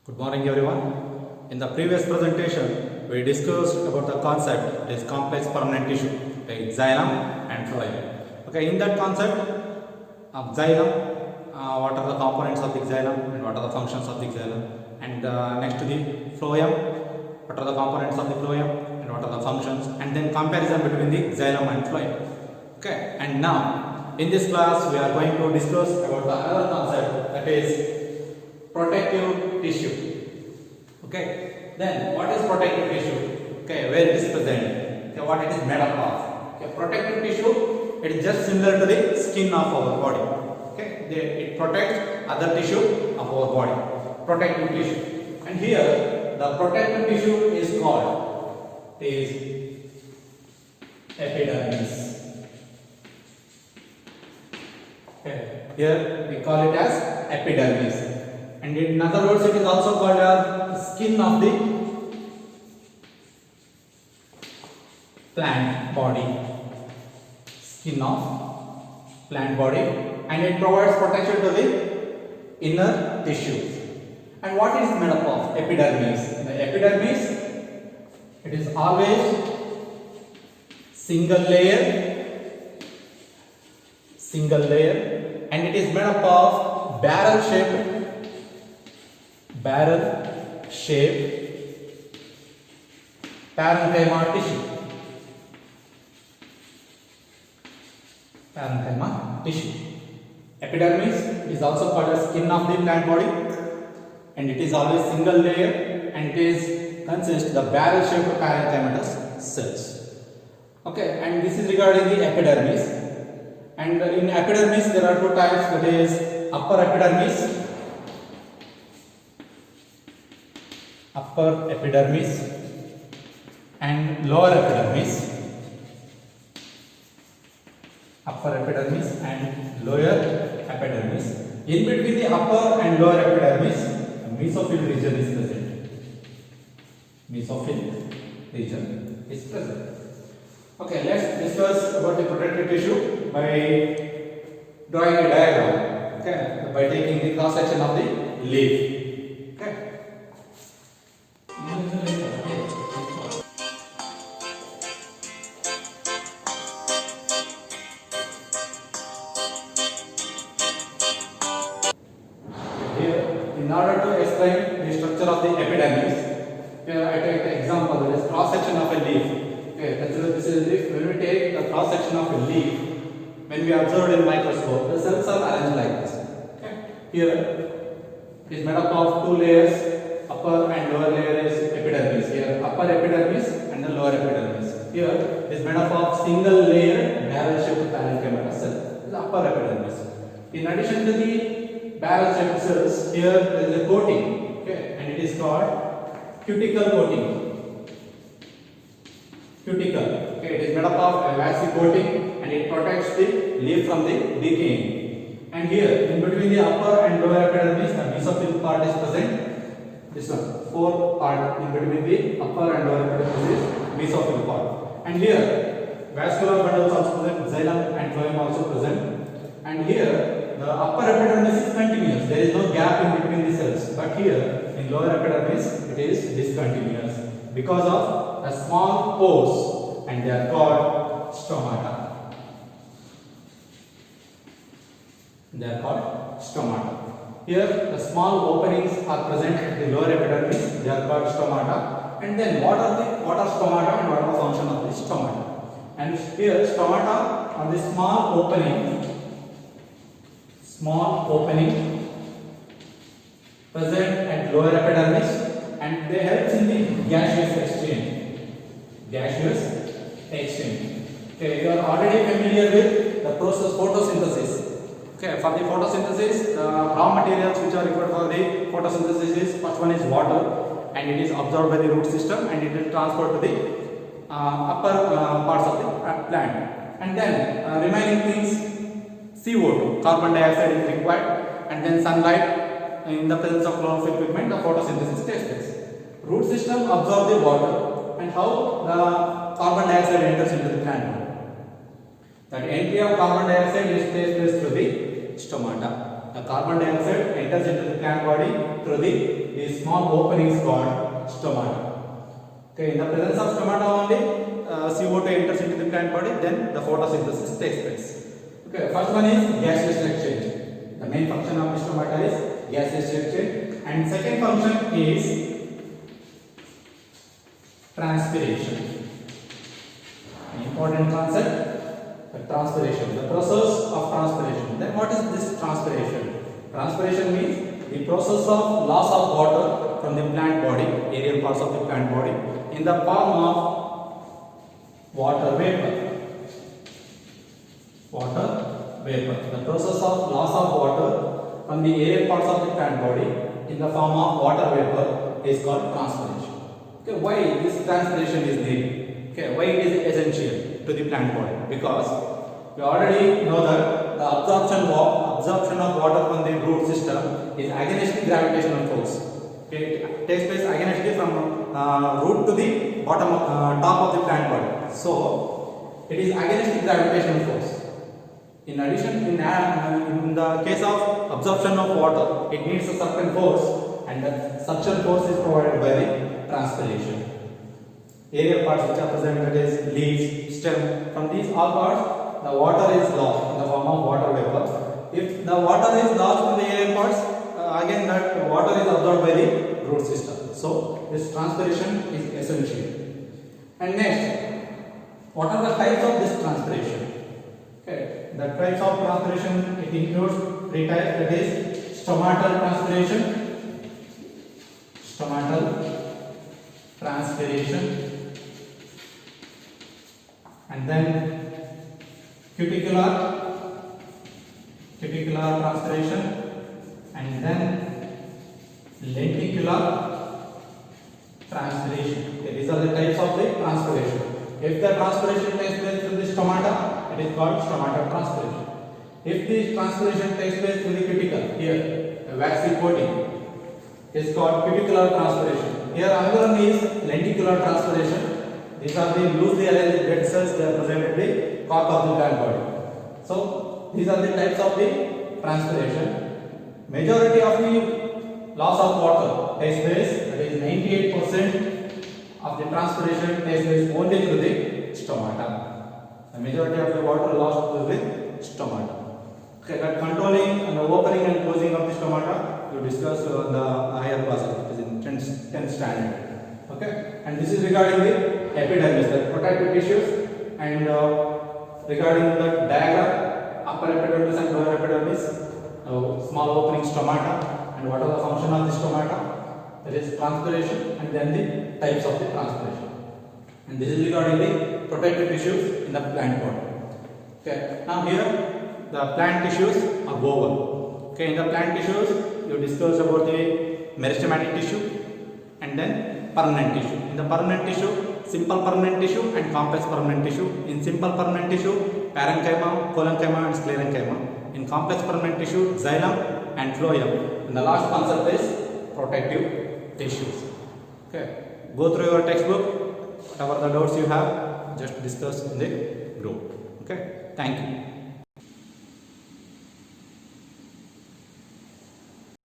Good morning everyone. In the previous presentation, we discussed about the concept is complex permanent tissue, like xylem and phloem. Okay, in that concept of xylem, what are the components of the xylem and what are the functions of the xylem, and next to the phloem, what are the components of the phloem and what are the functions, and then comparison between the xylem and phloem. Okay, and now in this class we are going to discuss about the another concept, that is protective tissue. Okay, then what is protective tissue? Okay, where it is present? Okay, what it is made up of? Okay, protective tissue, it is just similar to the skin of our body. Okay, it protects other tissue of our body. Protective tissue, and here the protective tissue is called epidermis. Okay, here we call it as epidermis. And in other words, it is also called as skin of the plant body. Skin of plant body, and it provides protection to the inner tissues. And what is made up of? Epidermis. The epidermis, it is always single layer, and it is made up of barrel shaped parenchyma tissue. Epidermis is also called as skin of the plant body, and it is always single layer, and it is consists the barrel shaped parenchymatous cells. Okay, and this is regarding the epidermis. And in epidermis there are two types, that is upper epidermis and lower epidermis. Upper epidermis and lower epidermis. In between the upper and lower epidermis, a mesophyll region is present. Okay, let's discuss about the protective tissue by drawing a diagram. Okay, by taking the cross section of the leaf. Okay. In order to explain the structure of the epidermis, here I take the example, that is cross section of a leaf. Okay, consider this is a leaf. When we take the cross section of a leaf, when we observe in microscope, the cells are arranged like this. Okay, here it is made up of two layers, upper and lower layer is epidermis. Here upper epidermis and the lower epidermis. Here it is made up of single layer barrel shaped parenchymatous cell, the upper epidermis. In addition to the barrel shaped cells, here there is a coating, okay, and it is called cuticle coating. Okay, it is made up of a waxy coating, and it protects the leaf from the decaying. And here in between the upper and lower epidermis, the mesophyll part is present. This one, fourth part in between the upper and lower epidermis is mesophyll part. And here vascular bundles also present, xylem and phloem also present. And here the upper epidermis is continuous, there is no gap in between the cells, but here in lower epidermis it is discontinuous because of a small pores, and they are called stomata. Here the small openings are present in the lower epidermis, they are called stomata. And then what are stomata and what are the function of the stomata? And here stomata are the small opening present at lower epidermis, and they help in the gaseous exchange. Okay, you are already familiar with the process photosynthesis. Okay, for the photosynthesis, the raw materials which are required for the photosynthesis is, first one is water, and it is absorbed by the root system, and it will transfer to the upper parts of the plant. And then remaining things, CO2, carbon dioxide is required, and then sunlight. In the presence of chlorophyll pigment, the photosynthesis takes place. Root system absorb the water, and how the carbon dioxide enters into the plant. That entry of carbon dioxide is takes place through the stomata. The carbon dioxide enters into the plant body through the this small opening is called stomata. Okay, in the presence of stomata only, CO2 enters into the plant body, then the photosynthesis takes place. Okay, first one is gaseous exchange. The main function of the stomata is gaseous exchange, and second function is transpiration. An important concept, the transpiration, the process of transpiration. Then what is this transpiration? Transpiration means the process of loss of water from the plant body, aerial parts of the plant body, in the form of water vapor. Water vapor. The process of loss of water from the aerial parts of the plant body in the form of water vapor is called transpiration. Okay, why this transpiration is needed? Okay, why it is essential to the plant body? Because we already know that the absorption of water from the root system is against the gravitational force. Okay, it takes place against from root to the bottom top of the plant body. So it is against the gravitational force. In addition, in the case of absorption of water, it needs a certain force, and that suction force is provided by the transpiration. Aerial parts which are present, that is leaves, stem, from these all parts, the water is lost in the form of water vapor. If the water is lost from the aerial parts, again that water is absorbed by the root system. So this transpiration is essential. And next, what are the types of this transpiration? Okay, the types of transpiration, it includes three types, that is stomatal transpiration, and then cuticular transpiration, and then lenticular transpiration. Okay, these are the types of the transpiration. If the transpiration takes place through the stomata, it is called stomatal transpiration. If the transpiration takes place through the cuticle, here a waxy coating, it is called cuticular transpiration. Here another one is lenticular transpiration. These are the loosely arranged blood cells, they are present in the cork of the plant body. So these are the types of the transpiration. Majority of the loss of water takes place, that is 98% of the transpiration takes place only through the stomata. The majority of the water lost through the stomata. Okay, that controlling and the opening and closing of the stomata you discussed in the higher classes, it is in 10th standard. Okay, and this is regarding the epidermis, the protective tissues, and regarding the diagram, upper epidermis and lower epidermis, small opening stomata, and what are the function of the stomata? There is transpiration, and then the types of the transpiration. And this is regarding the protective tissues in the plant body. Okay, now here the plant tissues are woven. Okay, in the plant tissues you discussed about the meristematic tissue and then permanent tissue. In the permanent tissue, simple permanent tissue and complex permanent tissue. In simple permanent tissue, parenchyma, collenchyma and sclerenchyma. In complex permanent tissue, xylem and phloem. And the last concept is protective tissues. Okay, go through your textbook. Whatever the doubts you have, just discuss in the group. Okay, thank you.